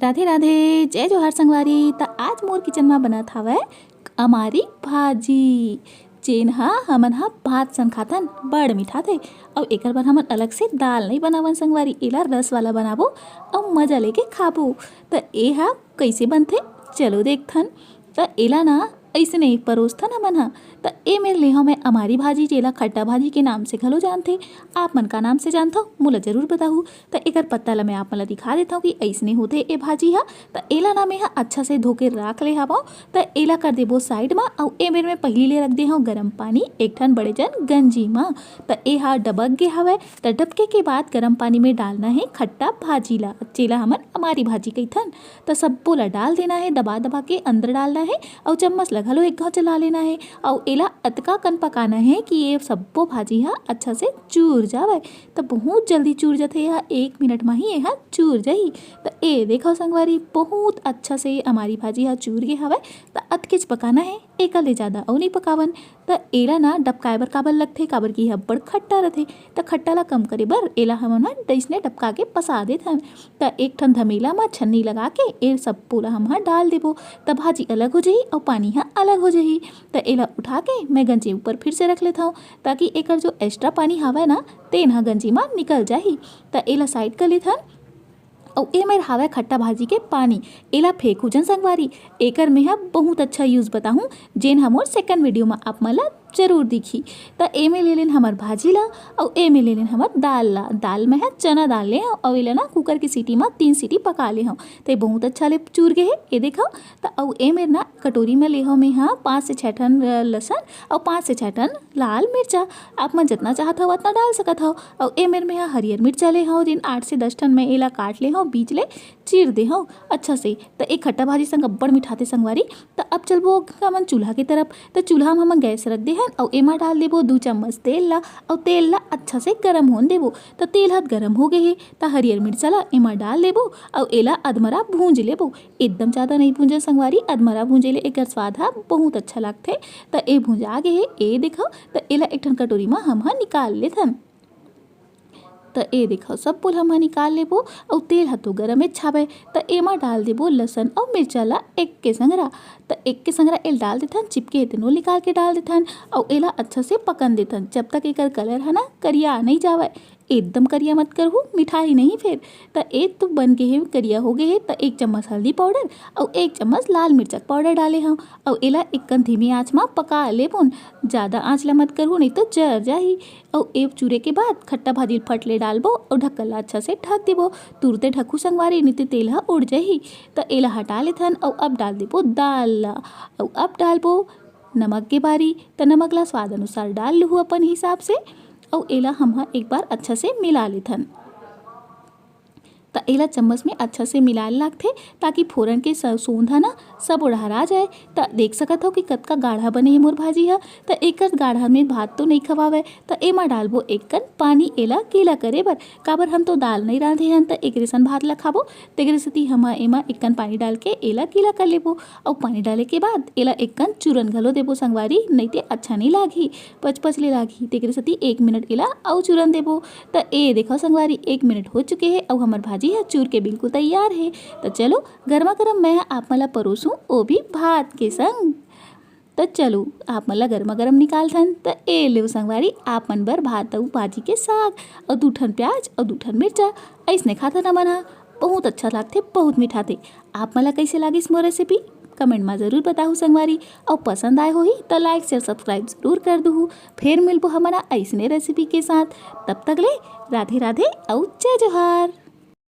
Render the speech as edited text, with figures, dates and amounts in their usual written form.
राधे राधे, जय जोहार संगवारी। त आज मोर किचन में बनत हवय अमारी भाजी, जेन हमन भात सन खाथन, बड़ मीठा थे। और एकर बर हमन अलग से दाल नहीं बनावन संगवारी, एला रस वाला बनाबो और मजा लेके खाबो। त ए कैसे बनथे चलो देखथन। त एला ना ऐसे नहीं परोसथन हमन त ए मेरे ले मैं अमारी भाजी, जेला खट्टा भाजी के नाम से घलो जानथे। आप मन का नाम से जानथो मोला जरूर बताहू। त एकर पत्ता ला मैं आप मन ला दिखा देता हूँ कि ऐसने होथे ए भाजी त एला ना मैं अच्छा से धो के राख ले हवो। त एला कर देबो साइड में। और ए मेर में पहली ले रख दे हूँ गरम पानी एक ठन बड़े जन गंजी में। त ए डबक गे हवय। त डबके के बाद गरम पानी में डालना है खट्टा भाजी ला, जेला हमन अमारी भाजी कहिथन। त सब्बो ला डाल देना है, दबा दबा के अंदर डालना है और चम्मच ला घलो एक घाव चला लेना है। और एला अतका कन पकाना है कि ये सब्बो भाजी अच्छा से चूर जावे। तो बहुत जल्दी चूर जाथे, 1 मिनट में ही यह चूर जाही। तो ए देखो संगवारी, बहुत अच्छा से हमारी भाजी चूर गे हवे। तो अतकेच पकाना है, एक ले ज़्यादा और नहीं पकावन। तो एला ना डबकाए बर काबर लगथे, काबर की बड़ खट्टा रथे। तो खट्टा ला कम करे बर एला हमन दइसने डबका के पसा देथन। तो एक ठन धमेला में छन्नी लगा के ए सब्बो ला हम डाल देबो। तब भाजी अलग हो जाही और पानी अलग हो जाही। तो एला उठा के मैं गंजी ऊपर फिर से रख लेता हूँ, ताकि एकर जो एक्स्ट्रा पानी हवा ना तेन गंजी में निकल जाही। तो एला साइड कर लेथन। और ए मेर हावे खट्टा भाजी के पानी, एला फेंकू जन संगवारी। एकर में बहुत अच्छा यूज़ बताहूँ, जेन हमोर सेकंड वीडियो में आप मन ला जरूर दिखी। तो ए में ले लेन हमार भाजी ला और ए में ले लेन हमार दाल ला। दाल में चना दाल ले और एला ना कुकर की सीटी में 3 सीटी पका ले हूँ। तो बहुत अच्छा ले चूर गे है, ये देखो। तो और ए में ना कटोरी में ले हूँ मैं 5 से 6 ठन लहसुन और 5 से 6 ठन लाल मिर्चा। आप मन जितना चाहत हो उतना डाल सकत हो। और ए मेर में हरियर मिर्चा ले हूँ, जिन 8 से 10 ठन में एला काट ले हूँ, बीच ले चीर दे हूँ अच्छा से। तो एक खट्टा भाजी संग अब्बड़ मिठाते संगवारी। तो अब चलबो हमन चूल्हा की तरफ। तो चूल्हा में हम गैस रख दे और एमा डाल देबो 2 चम्मच तेल ला। और तेल ला अच्छा से गरम होने देबो। तो तेल गरम हो गए है तो हरियर मिर्चा ला एमा डाल देबो और एला अधमरा भूंज लेबो। एकदम ज़्यादा नहीं भूंजे संगवारी, अधमरा भूंजे ले एकर स्वाद बहुत अच्छा लगथे। तो ए भूंजा गे है, ए देखो। तो एला एक ठन कटोरी में हम निकाल लेथन। तो ए देखो सब पुल हम निकाल लेबो। और तेल तो गरम छावे। तो एमा डाल देबो लहसुन और मिर्चा ला एक के संगरा। तो एक के संगरा एल डाल देथन, चिपके तेनो निकाल के डाल देथन। और एला अच्छा से पकन देथन जब तक एकर कलर है ना करिया नहीं जावे। एकदम करिया मत करहू, मिठाई नहीं फिर। तो एक तो बन गए है, करिया हो गए है। तो 1 चम्मच हल्दी पाउडर और 1 चम्मच लाल मिर्चा पाउडर डाले हम। और एला एक धीमी आँच में पका लेबुन, ज़्यादा आँच ला मत करहू नहीं तो जर जाही। और एक चूरे के बाद खट्टा भाजी फट ले डालबो और ढक्कन ला अच्छा से ढक देबो। तुरते ढकू संगवारी, नहीं तो तेल उड़ जाही। तो एला हटा लेथन और अब डाल देबो दाल ला। और अब डालबो नमक के बारी। तो नमक ला स्वाद अनुसार डाल लूँ अपन हिसाब से। और एला हम एक बार अच्छा से मिला लेथन। तो एला चम्मच में अच्छा से मिला लागथे, ताकि फोरन के सोंधा ना सब उड़हरा जाए। तो देख सकत हो कि कतका गाढ़ा बने है मोर भाजी तो एक गाढ़ा में भात तो नहीं खवावे। तो एमा डालबो एक कन पानी, एला गीला करे बर। काबर हम तो दाल नहीं रांधे हन, तो एक रेसन भात ला खाबो। तेरे सेती हम एमा एक कन पानी डाल के एला गीला कर लेबो। और पानी डाले के बाद एला एक कन चूरन घलो देबो संगवारी, नहीं तो अच्छा नहीं लागी, पच ले लागी। तेरे सेती 1 मिनट एला और चूरन देबो। तो ए देखो संगवारी 1 मिनट हो चुके हैं और हमार भाजी चूर के बिल्कुल तैयार है। तो चलो गर्मा गर्म मैं आप मला परोसूं, वो भी भात के संग। तो चलो आप मला गर्मा गर्म निकाल थन। तो ए ले संगवारी आप मन बर भात और भाजी के साग और 2 ठन प्याज और 2 ठन मिर्चा ऐसने खाता ना मना। बहुत अच्छा लगते, बहुत मीठा थे। आप मला कैसे लागिस मोर रेसिपी कमेंट में ज़रूर बताओ संगवारी। और पसंद आए हो ही तो लाइक शेयर सब्सक्राइब जरूर कर दू। फिर मिलबो हमारा ऐसने रेसिपी के साथ। तब तक ले राधे राधे और जय जोहार।